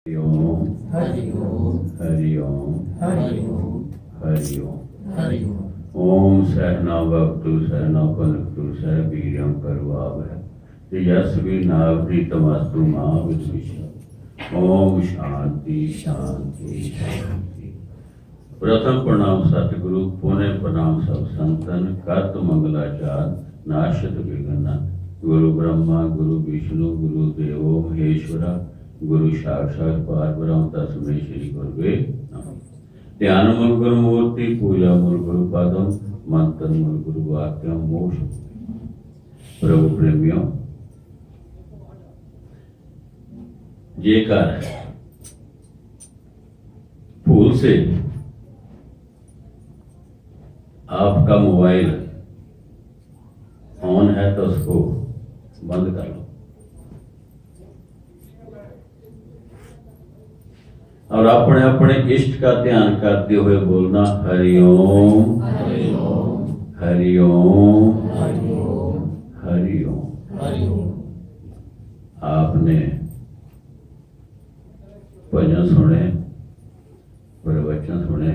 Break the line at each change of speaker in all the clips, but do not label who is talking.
हरि ओम
हरि ओम
हरि ओम
हरि ओम
हरि ओम।
हरि ओम।
ओम सहना भवतु सहना भुनक्तु सह वीर्यं करवावहै तेजस्वी नावधीतमस्तु मा विद्विषावहै। ओम शांति शांति शांति। प्रथम प्रणाम सतगुरु, पुण्य प्रणाम सब संतन, कर्त मंगलाचार नाशत विघ्न। गुरु ब्रह्मा गुरु विष्णु गुरु देवो महेश्वरा, गुरु साक्षात परब्रह्म तस्मै श्री गुरुवे नमः। ध्यान मूल गुरु मूर्ति, पूजा मूल गुरु पादम, मंत्र मूल गुरु वाक्यम, मोक्ष। प्रभु प्रेमियों, जेकर भूल से आपका मोबाइल ऑन है तो उसको बंद कर लो और अपने अपने इष्ट का ध्यान करते हुए बोलना हरि ओम
हरि ओम
हरि ओम
हरि ओम
हरि ओम।
हरि ओम।
आपने भजन सुने, प्रवचन सुने,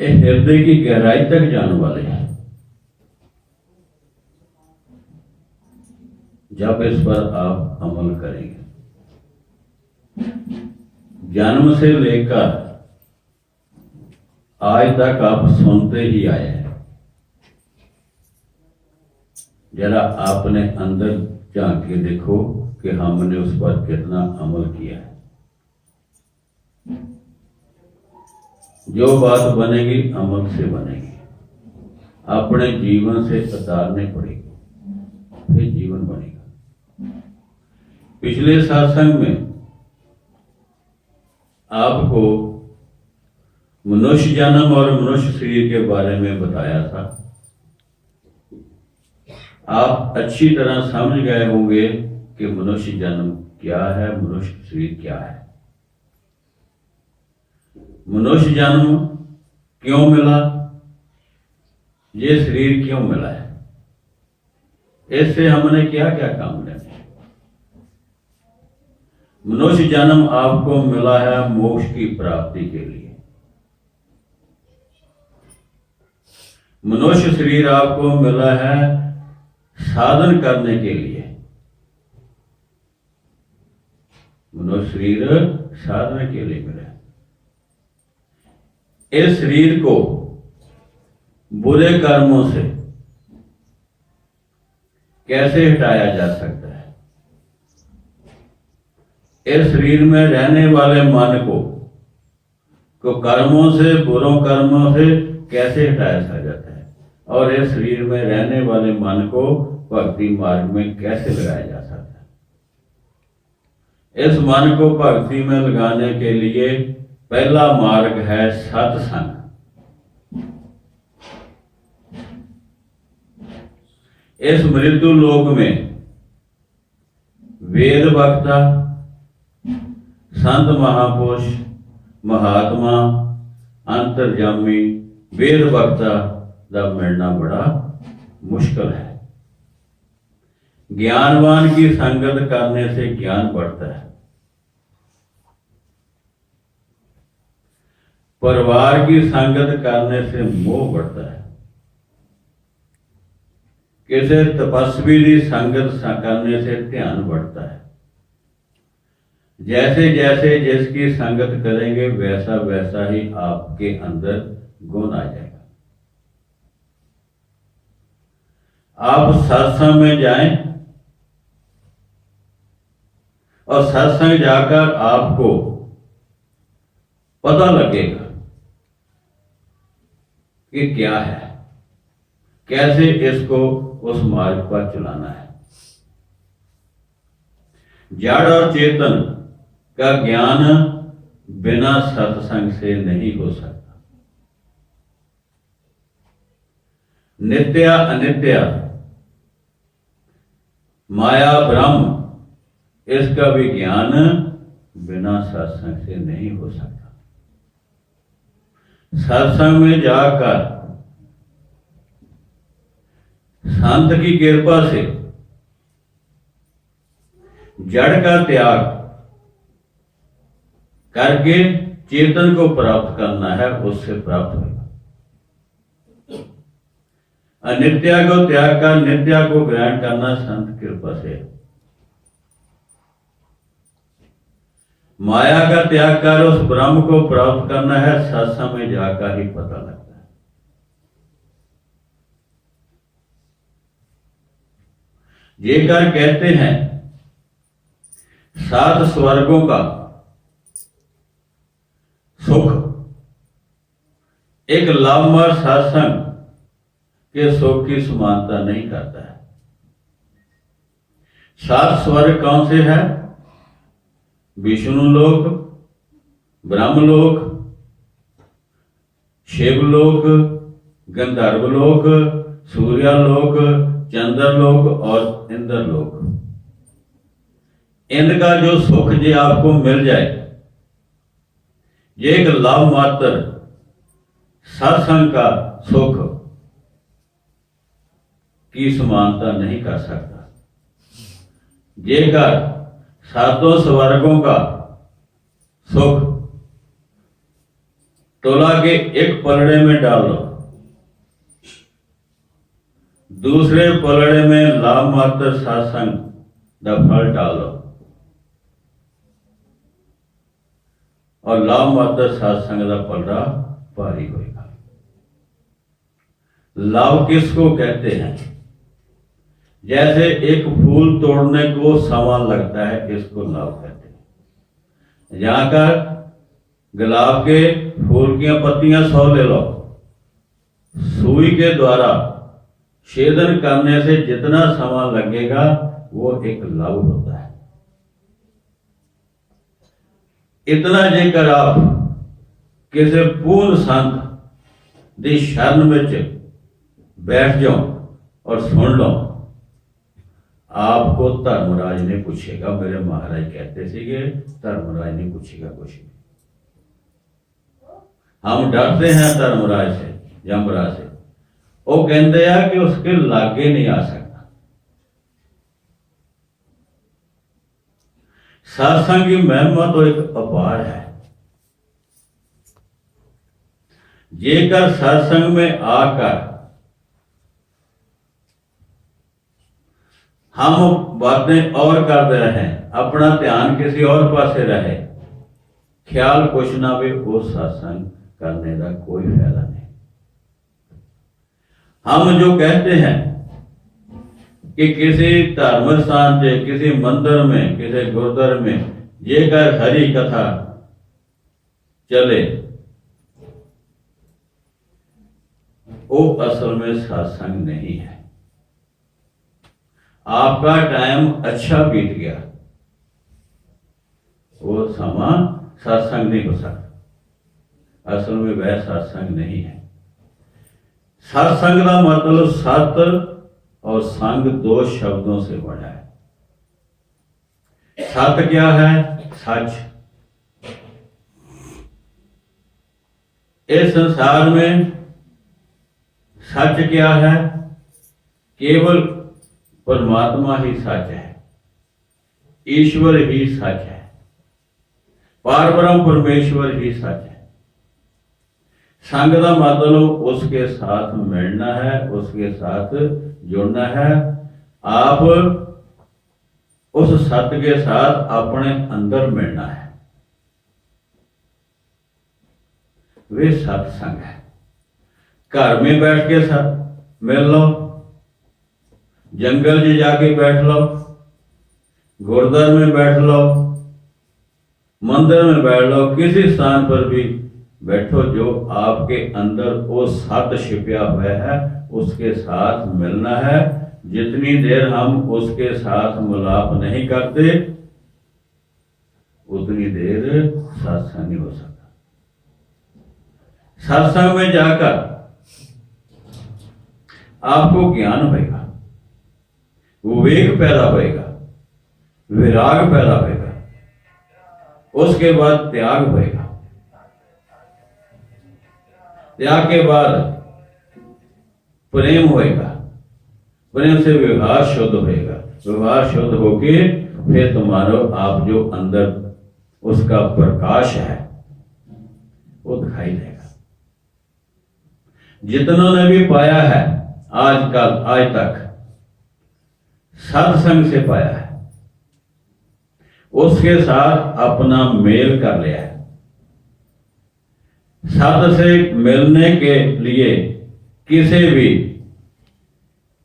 ये हृदय की गहराई तक जाने वाले हैं। जब इस पर आप अमल करेंगे, जन्म से लेकर आज तक आप सुनते ही आए हैं। जरा आपने अंदर झांक के देखो कि हमने उस पर कितना अमल किया है। जो बात बनेगी अमल से बनेगी, अपने जीवन से उतारने पड़ेगी, फिर जीवन बनेगा। पिछले सत्संग में आपको मनुष्य जन्म और मनुष्य शरीर के बारे में बताया था। आप अच्छी तरह समझ गए होंगे कि मनुष्य जन्म क्या है, मनुष्य शरीर क्या है। मनुष्य जन्म क्यों मिला, ये शरीर क्यों मिला है, इससे हमने क्या क्या काम लेने। मनुष्य जन्म आपको मिला है मोक्ष की प्राप्ति के लिए। मनुष्य शरीर आपको मिला है साधन करने के लिए। मनुष्य शरीर साधन के लिए मिला है। इस शरीर को बुरे कर्मों से कैसे हटाया जा सकता है, इस शरीर में रहने वाले मन को कर्मों से, बुरों कर्मों से कैसे हटाया जा जाता है, और इस शरीर में रहने वाले मन को भक्ति मार्ग में कैसे लगाया जा सकता है। इस मन को भक्ति में लगाने के लिए पहला मार्ग है सत्संग। इस मृत्यु लोक में वेद वक्ता, संत महापुरुष, महात्मा, अंतर्यामी, वेद वक्ता का मिलना बड़ा मुश्किल है। ज्ञानवान की संगत करने से ज्ञान बढ़ता है। परिवार की संगत करने से मोह बढ़ता है। किसी तपस्वी की संगत करने से ध्यान बढ़ता है। जैसे जैसे जिसकी संगत करेंगे वैसा वैसा ही आपके अंदर गुण आ जाएगा। आप सत्संग में जाएं और सत्संग जाकर आपको पता लगेगा कि क्या है, कैसे इसको उस मार्ग पर चलाना है। जड़ और चेतन का ज्ञान बिना सत्संग से नहीं हो सकता। नित्य अनित्य, माया ब्रह्म, इसका भी ज्ञान बिना सत्संग से नहीं हो सकता। सत्संग में जाकर संत की कृपा से जड़ का त्याग करके चेतन को प्राप्त करना है, उससे प्राप्त होगा। अनित्या को त्याग कर नित्या को ग्रहण करना संत कृपा से। माया का त्याग कर उस ब्रह्म को प्राप्त करना है, सत्संग में जाकर ही पता लगता है। जेकर कहते हैं 7 स्वर्गों का सुख एक लाभमय सत्संग के सुख की समानता नहीं करता है। 7 स्वर्ग कौन से है? विष्णु लोक, ब्रह्म लोक, शिवलोक, गंधर्व लोक, सूर्यलोक, चंद्रलोक और इंद्रलोक। इनका जो सुख जे आपको मिल जाए, ये एक लाभ मात्र सत्संग का सुख की समानता नहीं कर सकता। जेकर 7 स्वर्गों का सुख तोला के एक पलड़े में डाल लो, दूसरे पलड़े में लाभ मात्र सत्संग का फल डाल लो और लाभ मात्र सत्संग का पलड़ा भारी होगा। लाभ किसको कहते हैं? जैसे एक फूल तोड़ने को समय लगता है, इसको लाभ कहते हैं। जहां का गुलाब के फूल की पत्तियां 100 ले लो, सुई के द्वारा छेदन करने से जितना समय लगेगा वो एक लाभ होता है। इतना जेकर आप किसी पूर्ण संत दी शरण में बैठ जाओ और सुन लो, आपको धर्मराज ने पूछेगा। मेरे महाराज कहते थे धर्मराज ने पूछेगा कुछ नहीं। हम डरते हैं धर्मराज से, यमराज से। वो कहते हैं कि उसके लागे नहीं आ सकता। सत्संग की महिमा तो एक अपार है। जेकर सत्संग में आकर हम बातें और कर रहे हैं, अपना ध्यान किसी और पासे रहे, ख्याल कुछ ना भी, वो सत्संग करने का कोई फायदा नहीं। हम जो कहते हैं कि किसी धार्मिक स्थान से, किसी मंदिर में, किसी गुरुद्वारे में जेकर हरि कथा चले, वो असल में सत्संग नहीं है। आपका टाइम अच्छा बीत गया, वो समा सत्संग नहीं हो सकता। असल में वह सत्संग नहीं है। सत्संग का मतलब सत और संग 2 शब्दों से बना है। सत क्या है? सच। इस संसार में सच क्या है? केवल परमात्मा ही सच है, ईश्वर ही सच है, पारब्रह्म परमेश्वर ही सच है। संग का मतलब उसके साथ मिलना है, उसके साथ जुड़ना है। आप उस सत्य के साथ अपने अंदर मिलना है, वे सत्संग है। घर में बैठ के साथ मिल लो, जंगल में जाके बैठ लो, गुरुद्वारे में बैठ लो, मंदिर में बैठ लो, किसी स्थान पर भी बैठो, जो आपके अंदर वो सत्य छिपा हुआ है उसके साथ मिलना है। जितनी देर हम उसके साथ मिलाप नहीं करते उतनी देर सत्संग नहीं हो सकता। सत्संग में जाकर आपको ज्ञान होगा, विवेक पैदा होगा, विराग पैदा होगा, उसके बाद त्याग होगा, त्याग के बाद प्रेम होगा, प्रेम से व्यवहार शुद्ध होगा, व्यवहार शुद्ध होके फिर तुम्हारा आप जो अंदर उसका प्रकाश है वो दिखाई देगा। जितनों ने भी पाया है आज तक सत्संग से पाया है, उसके साथ अपना मेल कर लिया है। सत से मिलने के लिए किसी भी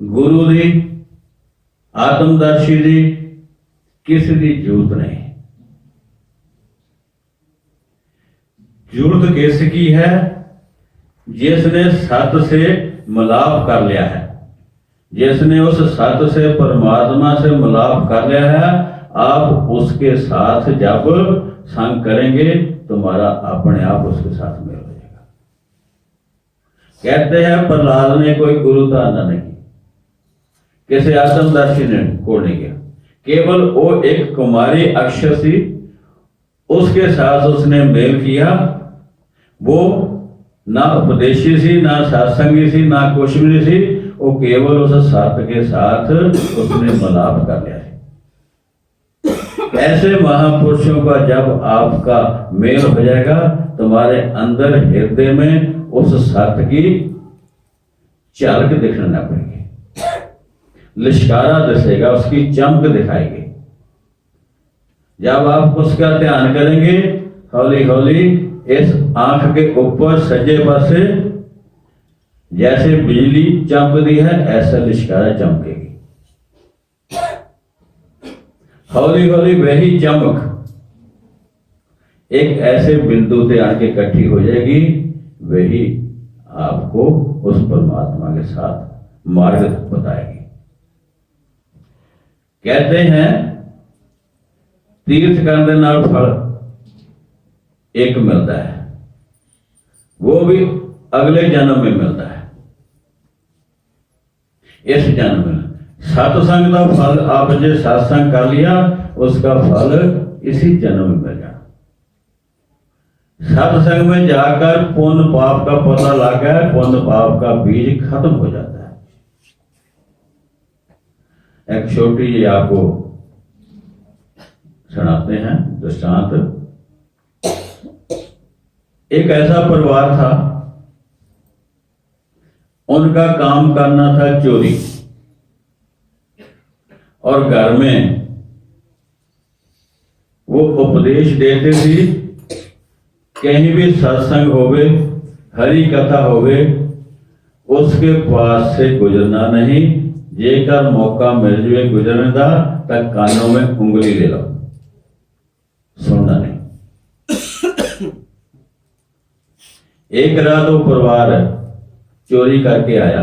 गुरु की, आत्मदर्शी की किसी की जरूरत नहीं। जरूरत किसकी है? जिसने सत से मिलाप कर लिया है, जिसने उस सत से परमात्मा से मिलाप कर लिया है। आप उसके साथ जब संग करेंगे तुम्हारा अपने आप उसके साथ मेल हो जाएगा। कहते हैं प्रहलाद ने कोई गुरु धारणा नहीं की, किसी आत्मदर्शी ने को नहीं किया, केवल वो एक कुमारी अक्षर थी, उसके साथ उसने मेल किया। वो ना उपदेशी थी, ना सत्संगी थी, ना कुछ भी नहीं थी, वो केवल उस सत्य के साथ उसने मिलाप कर लिया है। ऐसे महापुरुषों का जब आपका मेल हो जाएगा, तुम्हारे अंदर हृदय में उस सत्य की झलक दिखने लग पड़ेगी, लिश्कारा दिखेगा, उसकी चमक दिखाएगी। जब आप उसका ध्यान करेंगे, हौली हौली इस आंख के ऊपर सज्जे पासे जैसे बिजली चमकती है, ऐसा लिश्कारा चमकेगी। हौली हौली वही चमक एक ऐसे बिंदु पे आके इकट्ठी हो जाएगी, वही आपको उस परमात्मा के साथ मार्ग बताएगी। कहते हैं तीर्थ करने नाल फल एक मिलता है, वो भी अगले जन्म में मिलता है। इस जन्म में सत्संग का फल, आप जो सत्संग कर लिया उसका फल इसी जन्म में मिल जाना। सत्संग में जाकर पुण्य पाप का पता लगा, पुण्य पाप का बीज खत्म हो जाता है। एक छोटी जी आपको सुनाते हैं दृष्टांत। एक ऐसा परिवार था, उनका काम करना था चोरी, और घर में वो उपदेश देते थे, कहीं भी सत्संग होवे, हरि कथा होवे, उसके पास से गुजरना नहीं। जेकर मौका मिल जाए गुजरने का, तक कानों में उंगली ले लो, सुनना नहीं। एक रात वो परिवार चोरी करके आया,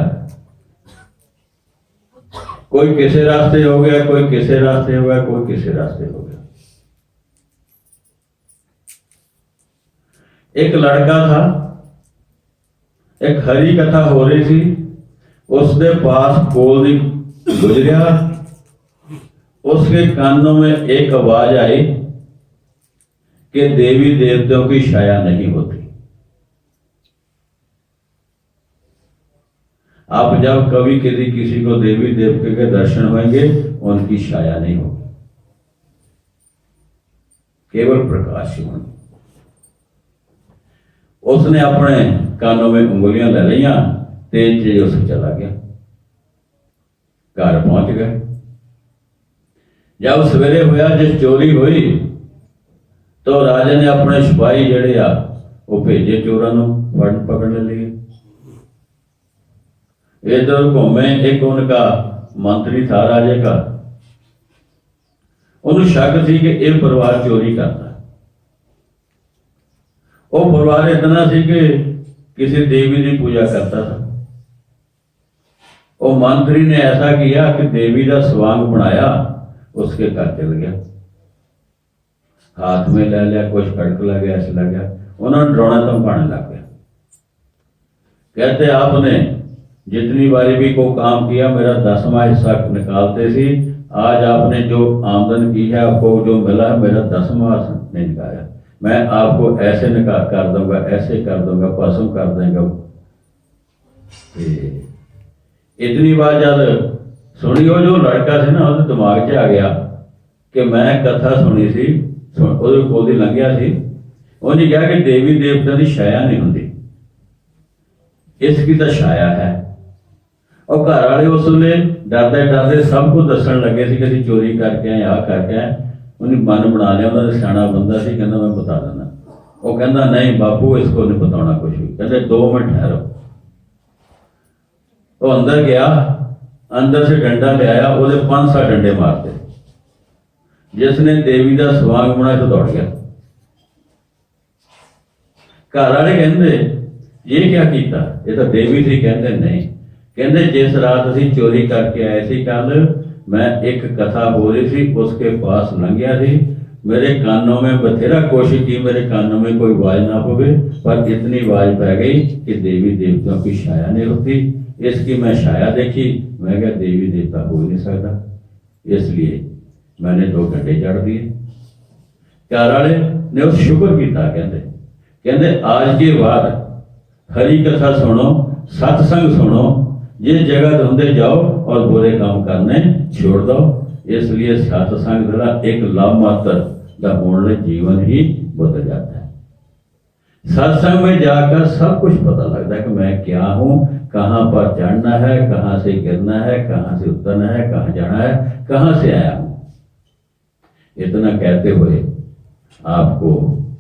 कोई किसी रास्ते हो गया, कोई किसी रास्ते हो गया, कोई किसी रास्ते हो गया। एक लड़का था, एक हरी कथा हो रही थी, उसके पास कोल गुजरिया, उसके कानों में एक आवाज आई कि देवी देवताओं की छाया नहीं होती। आप जब कभी किसी को देवी देवता के दर्शन होंगे, उनकी छाया नहीं होगी, केवल प्रकाश ही होगी। उसने अपने कानों में उंगलियां ले लिया, तेज तेज उसे चला गया, घर पहुंच गए। जब सवेरे होया, जिस चोरी हुई, तो राजा ने अपने सिपाही जड़े आ वो भेजे चोरों को पकड़ लिए। इधर घूमे, एक उनका मंत्री था राजे का, उन्हें शक थी कि यह परिवार चोरी करता है। वो परिवार इतना सी कि किसी देवी की पूजा करता था। वो मंत्री ने ऐसा किया कि देवी का स्वांग बनाया, उसके घर चल गया, हाथ में ले लिया, कुछ कड़क लग गया, ऐसे लग गया, उन्होंने डराना धमकाने लग गया। कहते आपने जितनी बारी भी को काम किया, मेरा 10वां हिस्सा निकालते थे, आज आपने जो आमदन की है, आपको जो मिला है, मेरा 10वां नहीं निकाला, मैं आपको ऐसे निकाल कर दूंगा, ऐसे कर दूंगा, पशु कर देंगे। इतनी बार जब सुनी, वो जो लड़का था ना, उसके दिमाग 'च आ गया कि मैं कथा सुनी सी, ਉਹਦੇ ਕੋਲ ਦੀ ਲੰਘਿਆ ਸੀ, ਉਹਨੇ ਕਿਹਾ ਕਿ ਦੇਵੀ ਦੇਵਤਾ ਦੀ ਛਾਇਆ ਨਹੀਂ ਹੁੰਦੀ, ਇਸ ਕੀ ਤਾਂ ਛਾਇਆ ਹੈ। ਉਹ ਘਰ ਵਾਲੇ ਉਸ ਵੇਲੇ ਡਰਦੇ ਡਰਦੇ ਸਭ ਕੁਝ ਦੱਸਣ ਲੱਗੇ ਸੀ ਕਿ ਅਸੀਂ ਚੋਰੀ ਕਰਕੇ ਆਏ, ਆਹ ਕਰਕੇ ਆਏ। ਉਹਨੇ ਮਨ ਬਣਾ ਲਿਆ, ਉਹਨਾਂ ਦਾ ਸਿਆਣਾ ਬੰਦਾ ਸੀ, ਕਹਿੰਦਾ ਮੈਂ ਬਤਾ ਦਿੰਦਾ। ਉਹ ਕਹਿੰਦਾ ਨਹੀਂ ਬਾਪੂ, ਇਸ को नहीं बताना कुछ भी। कहते 2 मिनट ठहरो। वो अंदर गया, अंदर से डंडा ले आया, वो 5-7 डंडे मारते। जिसने देवी का स्वांग बनाया तो दौड़ गया। घर वाले कहते ये क्या किया, ये तो देवी थी। कहते नहीं, कहते जिस रात असी चोरी करके आए थे कल, मैं एक कथा हो रही थी, उसके पास लंघिया थी, मेरे कानों में बथेरा कोशिश की मेरे कानों में कोई आवाज ना पवे, पर इतनी आवाज पै गई कि देवी देवताओं की छाया नहीं होती। इसकी मैं छाया देखी, मैं क्या देवी देवता हो नहीं सकता, इसलिए मैंने 2 घंटे चढ़ दिए। घर वाले ने उस शुक्र किया। कहते कहते आज के बाद हरी कथा सुनो, सत्संग सुनो, जिस जगह धुंधे जाओ और बुरे काम करने छोड़ दो। इसलिए सत्संग जरा एक लाभ मात्र का होने जीवन ही बदल जाता है। सत्संग में जाकर सब कुछ पता लगता है कि मैं क्या हूँ, कहाँ पर चढ़ना है, कहाँ से गिरना है, कहाँ से उतरना है, कहाँ जाना है, कहाँ से आया हूँ। इतना कहते हुए आपको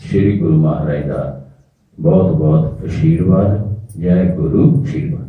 श्री गुरु महाराज का बहुत बहुत आशीर्वाद। जय गुरु आशीर्वाद।